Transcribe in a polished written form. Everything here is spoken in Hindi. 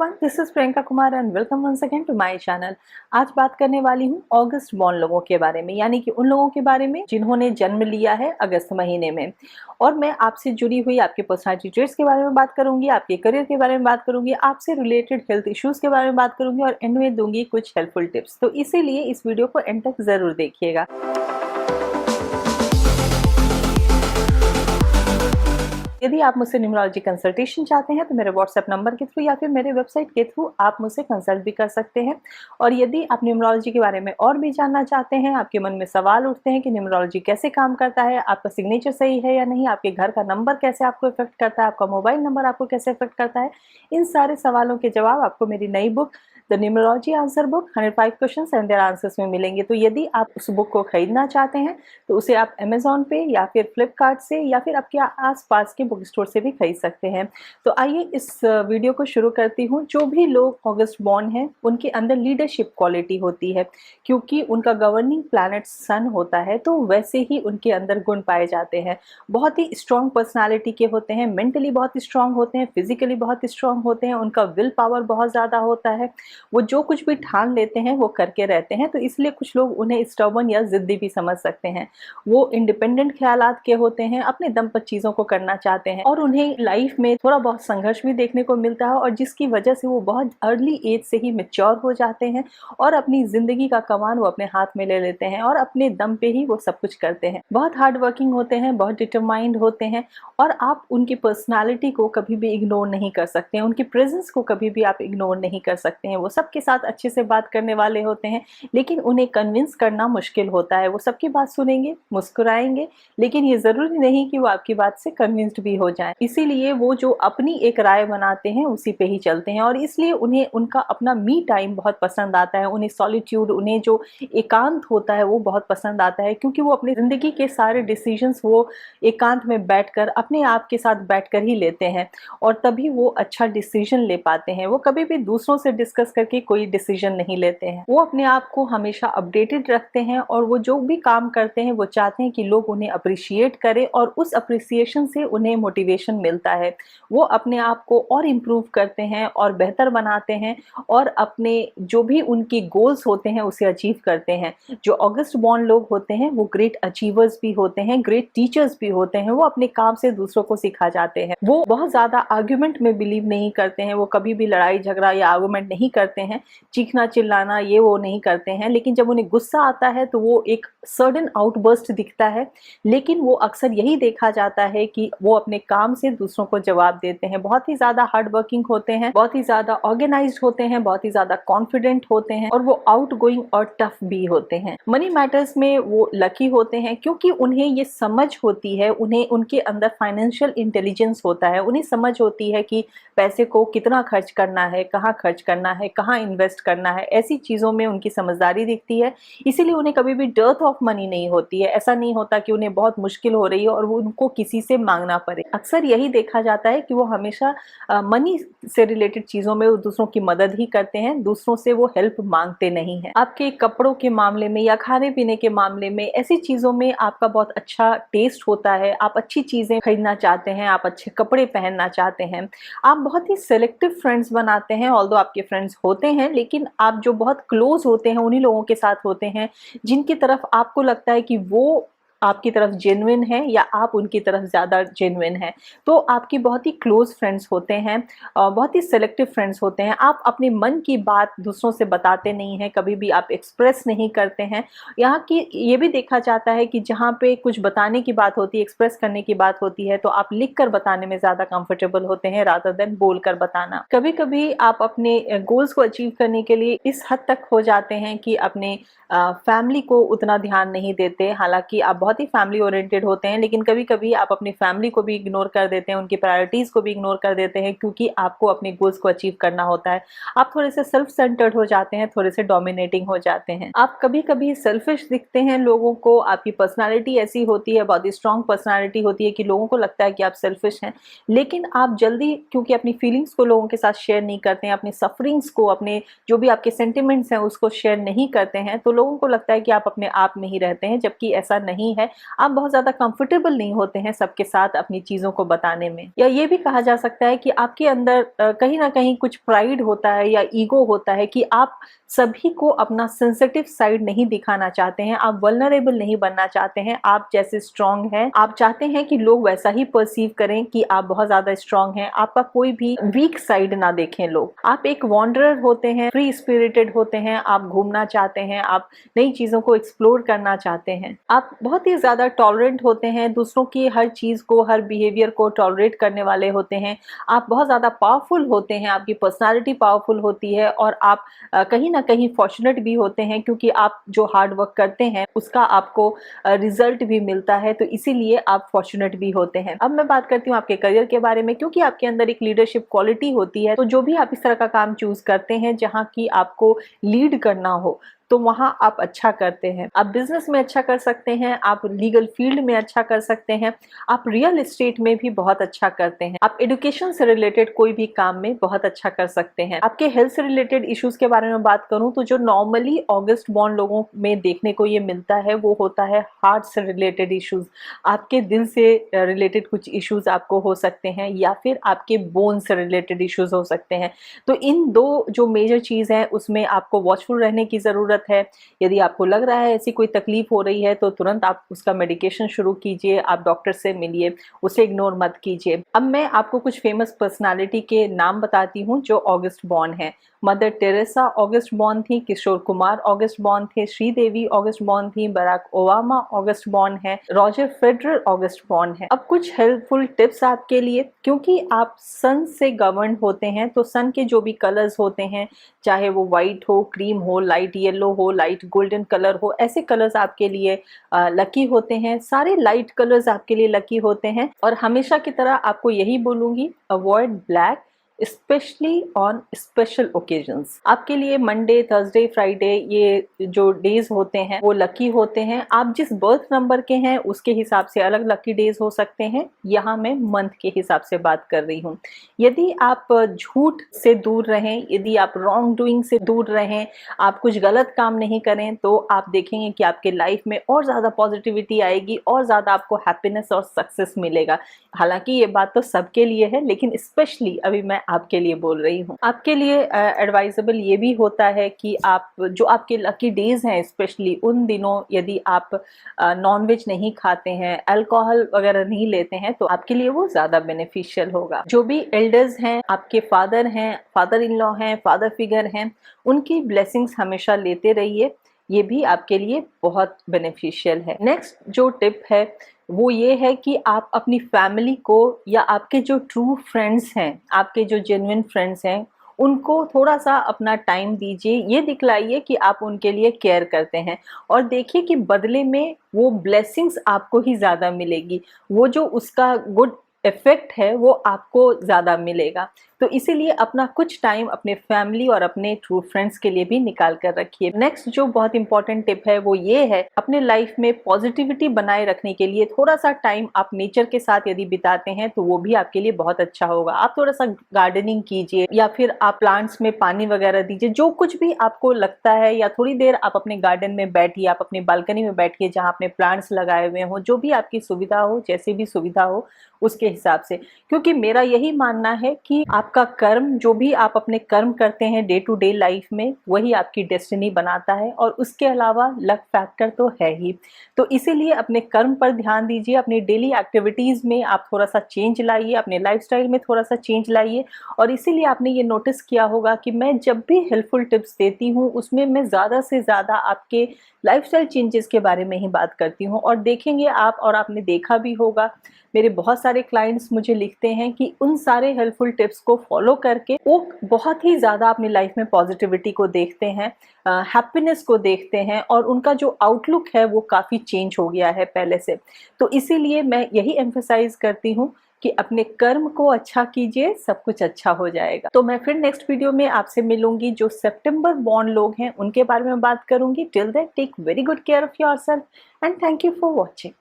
Everyone, this is Priyanka Kumar and welcome once again to my channel. आज बात करने वाली हूँ अगस्त बॉर्न लोगों के बारे में, यानी कि उन लोगों के बारे में जिन्होंने जन्म लिया है अगस्त महीने में। और मैं आपसे जुड़ी हुई आपके पर्सनालिटी ट्रेट्स के बारे में बात करूंगी, आपके करियर के बारे में बात करूंगी, आपसे रिलेटेड हेल्थ इश्यूज के बारे में बात करूंगी और एंड में दूंगी कुछ हेल्पफुल टिप्स। तो इसीलिए इस वीडियो को एंड तक जरूर देखिएगा। यदि आप मुझसे न्यूमरोलॉजी कंसल्टेशन चाहते हैं तो मेरे व्हाट्सएप नंबर के थ्रू या फिर मेरे वेबसाइट के थ्रू आप मुझसे कंसल्ट भी कर सकते हैं। और यदि आप न्यूमरोलॉजी के बारे में और भी जानना चाहते हैं, आपके मन में सवाल उठते हैं कि न्यूमरोलॉजी कैसे काम करता है, आपका सिग्नेचर सही है या नहीं, आपके घर का नंबर कैसे आपको इफेक्ट करता है, आपका मोबाइल नंबर आपको कैसे इफेक्ट करता है, इन सारे सवालों के जवाब आपको मेरी नई book the numerology answer book 105 questions and their answers में मिलेंगे। तो यदि आप उस बुक को खरीदना चाहते हैं तो उसे आप अमेजॉन पे या फिर फ्लिपकार्ट से या फिर आपके आसपास के बुक स्टोर से भी खरीद सकते हैं। तो आइए इस वीडियो को शुरू करती हूँ। जो भी लोग अगस्त बॉर्न हैं उनके अंदर लीडरशिप क्वालिटी होती है, क्योंकि उनका गवर्निंग प्लैनेट सन होता है, तो वैसे ही उनके अंदर गुण पाए जाते हैं। बहुत ही स्ट्रॉन्ग पर्सनालिटी के होते हैं, मेंटली बहुत स्ट्रॉन्ग होते हैं, फिजिकली बहुत स्ट्रॉन्ग होते हैं, उनका विल पावर बहुत ज़्यादा होता है, वो जो कुछ भी ठान लेते हैं वो करके रहते हैं। तो इसलिए कुछ लोग उन्हें स्टबर्न या जिद्दी भी समझ सकते हैं। वो इंडिपेंडेंट ख्यालात के होते हैं, अपने दम पर चीज़ों को करना चाहते हैं और उन्हें लाइफ में थोड़ा बहुत संघर्ष भी देखने को मिलता है, और जिसकी वजह से वो बहुत अर्ली एज से ही मैच्योर हो जाते हैं और अपनी ज़िंदगी का कमान वो अपने हाथ में ले लेते हैं और अपने दम पे ही वो सब कुछ करते हैं। बहुत हार्ड वर्किंग होते हैं, बहुत डिटरमाइंड होते हैं, और आप उनकी पर्सनालिटी को कभी भी इग्नोर नहीं कर सकते हैं, उनकी प्रेजेंस को कभी भी आप इग्नोर नहीं कर सकते हैं। वो सबके साथ अच्छे से बात करने वाले होते हैं, लेकिन उन्हें कन्विंस करना मुश्किल होता है। वो सबकी बात सुनेंगे, मुस्कुराएंगे, लेकिन ये ज़रूरी नहीं कि वो आपकी बात से कन्विंस्ड भी हो जाएं। इसीलिए वो जो अपनी एक राय बनाते हैं उसी पे ही चलते हैं, और इसलिए उन्हें उनका अपना मी टाइम बहुत पसंद आता है। उन्हें सॉलिट्यूड, उन्हें जो एकांत होता है वो बहुत पसंद आता है, क्योंकि वो अपनी ज़िंदगी के सारे डिसीजंस वो एकांत में बैठकर अपने आप के साथ बैठकर ही लेते हैं, और तभी वो अच्छा डिसीजन ले पाते हैं। वो कभी भी दूसरों से डिस्कस करके कोई डिसीजन नहीं लेते हैं। वो अपने आप को हमेशा अपडेटेड रखते हैं, और वो जो भी काम करते हैं वो चाहते हैं कि लोग उन्हें अप्रिशिएट करें, और उस अप्रिसिएशन से उन्हें मोटिवेशन मिलता है। वो अपने आप को और इम्प्रूव करते हैं और बेहतर बनाते हैं, और अपने जो भी उनके गोल्स होते हैं उसे अचीव करते हैं। जो अगस्त बॉर्न लोग होते हैं वो ग्रेट अचीवर्स भी होते हैं, ग्रेट टीचर्स भी होते हैं। वो अपने काम से दूसरों को सिखा जाते हैं। वो बहुत ज़्यादा आर्ग्यूमेंट में बिलीव नहीं करते हैं, वो कभी भी लड़ाई झगड़ा या आर्गूमेंट नहीं करते हैं, चीखना चिल्लाना ये वो नहीं करते हैं। लेकिन जब उन्हें गुस्सा आता है तो वो एक सडन आउटबर्स्ट दिखता है, लेकिन वो अक्सर यही देखा जाता है कि वो अपने काम से दूसरों को जवाब देते हैं। बहुत ही ज़्यादा हार्ड वर्किंग होते हैं, बहुत ही ज़्यादा ऑर्गेनाइज्ड होते हैं, बहुत ही ज़्यादा कॉन्फिडेंट होते हैं, और वो आउट गोइंग और टफ भी होते हैं। मनी मैटर्स में वो लकी होते हैं, क्योंकि उन्हें ये समझ होती है, उन्हें उनके अंदर फाइनेंशियल इंटेलिजेंस होता है। उन्हें समझ होती है कि पैसे को कितना खर्च करना है, कहाँ खर्च करना है, कहाँ इन्वेस्ट करना है, ऐसी चीज़ों में उनकी समझदारी दिखती है। इसीलिए उन्हें कभी भी डर्थ ऑफ मनी नहीं होती है। ऐसा नहीं होता कि उन्हें बहुत मुश्किल हो रही है और वो उनको किसी से मांगना पड़े। अक्सर यही देखा जाता है कि वो हमेशा मनी से रिलेटेड चीज़ों में वो दूसरों की मदद ही करते हैं, दूसरों से वो हेल्प मांगते नहीं हैं। आपके कपड़ों के मामले में या खाने पीने के मामले में, ऐसी चीज़ों में आपका बहुत अच्छा टेस्ट होता है। आप अच्छी चीज़ें खरीदना चाहते हैं, आप अच्छे कपड़े पहनना चाहते हैं, आप बहुत ही सेलेक्टिव फ्रेंड्स बनाते हैं। ऑल्दो आपके फ्रेंड्स होते हैं, लेकिन आप जो बहुत क्लोज होते हैं उन्हीं लोगों के साथ होते हैं जिनकी तरफ आपको लगता है कि वो आपकी तरफ जेन्युइन है या आप उनकी तरफ ज़्यादा जेन्युइन है। तो आपकी बहुत ही क्लोज फ्रेंड्स होते हैं, बहुत ही सेलेक्टिव फ्रेंड्स होते हैं। आप अपने मन की बात दूसरों से बताते नहीं हैं, कभी भी आप एक्सप्रेस नहीं करते हैं। यहाँ की ये भी देखा जाता है कि जहाँ पे कुछ बताने की बात होती है, एक्सप्रेस करने की बात होती है, तो आप लिख कर बताने में ज़्यादा कंफर्टेबल होते हैं रादर देन बोल कर बताना। कभी कभी आप अपने गोल्स को अचीव करने के लिए इस हद तक हो जाते हैं कि अपने फैमिली को उतना ध्यान नहीं देते। हालांकि आप बहुत ही फैमिली ओरिएंटेड होते हैं, लेकिन कभी कभी आप अपनी फैमिली को भी इग्नोर कर देते हैं, उनकी प्रायोरिटीज़ को भी इग्नोर कर देते हैं, क्योंकि आपको अपने गोल्स को अचीव करना होता है। आप थोड़े से सेल्फ सेंटर्ड हो जाते हैं, थोड़े से डोमिनेटिंग हो जाते हैं। आप कभी कभी सेल्फिश दिखते हैं लोगों को। आपकी पर्सनालिटी ऐसी होती है, बहुत ही स्ट्रॉन्ग पर्सनालिटी होती है कि लोगों को लगता है कि आप सेल्फिश हैं, लेकिन आप जल्दी, क्योंकि अपनी फीलिंग्स को लोगों के साथ शेयर नहीं करते हैं, अपनी सफरिंग्स को, अपने जो भी आपके सेंटिमेंट्स हैं उसको शेयर नहीं करते हैं, तो लोगों को लगता है कि आप अपने आप में ही रहते हैं, जबकि ऐसा नहीं है। है, आप बहुत ज़्यादा कंफर्टेबल नहीं होते हैं सबके साथ अपनी चीज़ों को बताने में। या ये भी कहा जा सकता है कि आपके अंदर कहीं ना कहीं कुछ प्राइड होता है या ईगो होता है कि आप सभी को अपना सेंसिटिव साइड नहीं दिखाना चाहते हैं, आप वल्नरेबल नहीं बनना चाहते हैं। आप जैसे स्ट्रांग हैं, आप चाहते हैं कि लोग वैसा ही परसीव करें कि आप बहुत ज्यादा स्ट्रांग हैं, आपका कोई भी वीक साइड ना देखें लोग। आप एक वॉन्डरर होते हैं, फ्री स्पिरिटेड होते हैं, आप घूमना चाहते हैं, आप नई चीजों को एक्सप्लोर करना चाहते हैं, आप बहुत ही ज्यादा टॉलरेंट होते हैं, दूसरों की हर चीज को, हर बिहेवियर को टॉलरेट करने वाले होते हैं। आप बहुत ज्यादा पावरफुल होते हैं, आपकी पर्सनालिटी पावरफुल होती है, और आप कहीं ना कहीं फॉर्चुनेट भी होते हैं क्योंकि आप जो हार्ड वर्क करते हैं उसका आपको रिजल्ट भी मिलता है, तो इसीलिए आप फॉर्चुनेट भी होते हैं। अब मैं बात करती हूँ आपके करियर के बारे में, क्योंकि आपके अंदर एक लीडरशिप क्वालिटी होती है, तो जो भी आप इस तरह का काम चूज करते हैं जहाँ की आपको लीड करना हो, तो वहां आप अच्छा करते हैं। आप बिजनेस में अच्छा कर सकते हैं, आप लीगल फील्ड में अच्छा कर सकते हैं, आप रियल एस्टेट में भी बहुत अच्छा करते हैं, आप एजुकेशन से रिलेटेड कोई भी काम में बहुत अच्छा कर सकते हैं। आपके हेल्थ से रिलेटेड इश्यूज के बारे में बात करूं तो जो नॉर्मली ऑगस्ट बॉर्न लोगों में देखने को ये मिलता है वो होता है हार्ट से रिलेटेड इश्यूज। आपके दिल से रिलेटेड कुछ इश्यूज आपको हो सकते हैं, या फिर आपके बोन से रिलेटेड इश्यूज हो सकते हैं। तो इन दो जो मेजर चीज है उसमें आपको वॉचफुल रहने की जरूरत है। यदि आपको लग रहा है ऐसी कोई तकलीफ हो रही है तो तुरंत आप उसका मेडिकेशन शुरू कीजिए, आप डॉक्टर से मिलिए, उसे इग्नोर मत कीजिए। अब मैं आपको कुछ फेमस पर्सनालिटी के नाम बताती हूँ जो ऑगस्ट बॉर्न है। मदर टेरेसा ऑगस्ट बॉर्न थी, किशोर कुमार ऑगस्ट बॉर्न थे, श्रीदेवी ऑगस्ट बॉर्न थी, बराक ओबामा ऑगस्ट बॉर्न है, रॉजर फेडरर ऑगस्ट बॉर्न है। अब कुछ हेल्पफुल टिप्स आपके लिए, क्योंकि आप सन से गवर्न होते हैं तो सन के जो भी कलर्स होते हैं, चाहे वो व्हाइट हो, क्रीम हो, लाइट येलो हो, लाइट गोल्डन कलर हो, ऐसे कलर्स आपके लिए लकी होते हैं। सारे लाइट कलर्स आपके लिए लकी होते हैं। और हमेशा की तरह आपको यही बोलूंगी, avoid black specially on special occasions. आपके लिए मंडे, थर्सडे, फ्राइडे ये जो डेज होते हैं वो लकी होते हैं। आप जिस बर्थ नंबर के हैं उसके हिसाब से अलग लकी डेज हो सकते हैं। यहाँ मैं मंथ के हिसाब से बात कर रही हूँ। यदि आप झूठ से दूर रहें, यदि आप रॉन्ग डूइंग से दूर रहें, आप कुछ गलत काम नहीं करें, तो आप देखेंगे कि आपके लाइफ में और ज्यादा पॉजिटिविटी आएगी, और ज्यादा आपको हैप्पीनेस और सक्सेस मिलेगा। हालांकि ये बात तो सबके लिए है, लेकिन स्पेशली अभी मैं आपके लिए बोल रही हूँ। आपके लिए एडवाइजेबल ये भी होता है कि आप जो आपके लकी डेज हैं स्पेशली उन दिनों यदि आप नॉनवेज नहीं खाते हैं, अल्कोहल वगैरह नहीं लेते हैं, तो आपके लिए वो ज्यादा बेनिफिशियल होगा। जो भी एल्डर्स हैं, आपके फादर हैं, फादर इन लॉ हैं, फादर फिगर हैं, उनकी ब्लेसिंग्स हमेशा लेते रहिए, ये भी आपके लिए बहुत बेनिफिशियल है। नेक्स्ट जो टिप है वो ये है कि आप अपनी फैमिली को, या आपके जो ट्रू फ्रेंड्स हैं, आपके जो जेन्युइन फ्रेंड्स हैं, उनको थोड़ा सा अपना टाइम दीजिए। ये दिखलाइए कि आप उनके लिए केयर करते हैं, और देखिए कि बदले में वो ब्लेसिंग्स आपको ही ज़्यादा मिलेगी, वो जो उसका गुड इफेक्ट है वो आपको ज़्यादा मिलेगा। तो इसीलिए अपना कुछ टाइम अपने फैमिली और अपने ट्रू फ्रेंड्स के लिए भी निकाल कर रखिए। नेक्स्ट जो बहुत इंपॉर्टेंट टिप है वो ये है, अपने लाइफ में पॉजिटिविटी बनाए रखने के लिए थोड़ा सा टाइम आप नेचर के साथ यदि बिताते हैं तो वो भी आपके लिए बहुत अच्छा होगा। आप थोड़ा सा गार्डनिंग कीजिए, या फिर आप प्लांट्स में पानी वगैरह दीजिए, जो कुछ भी आपको लगता है, या थोड़ी देर आप अपने गार्डन में बैठिए, आप अपनी बालकनी में बैठिए जहाँ आपने प्लांट्स लगाए हुए हो, जो भी आपकी सुविधा हो, जैसी भी सुविधा हो उसके हिसाब से। क्योंकि मेरा यही मानना है कि आपका कर्म, जो भी आप अपने कर्म करते हैं डे टू डे लाइफ में, वही आपकी डेस्टिनी बनाता है, और उसके अलावा लक फैक्टर तो है ही। तो इसीलिए अपने कर्म पर ध्यान दीजिए, अपनी डेली एक्टिविटीज में आप थोड़ा सा चेंज लाइए, अपने लाइफस्टाइल में थोड़ा सा चेंज लाइए। और इसीलिए आपने ये नोटिस किया होगा कि मैं जब भी हेल्पफुल टिप्स देती हूँ उसमें मैं ज़्यादा से ज़्यादा आपके लाइफस्टाइल चेंजेस के बारे में ही बात करती हूँ। और देखेंगे आप, और आपने देखा भी होगा, मेरे बहुत सारे क्लाइंट्स मुझे लिखते हैं कि उन सारे हेल्पफुल टिप्स को फॉलो करके वो बहुत ही ज़्यादा अपनी लाइफ में पॉजिटिविटी को देखते हैं, हैप्पीनेस को देखते हैं, और उनका जो आउटलुक है वो काफ़ी चेंज हो गया है पहले से। तो इसीलिए मैं यही एम्फेसाइज करती हूँ कि अपने कर्म को अच्छा कीजिए, सब कुछ अच्छा हो जाएगा। तो मैं फिर नेक्स्ट वीडियो में आपसे मिलूंगी। जो सितंबर बॉर्न लोग हैं उनके बारे में बात करूंगी। Till then take very good care of yourself and thank you for watching.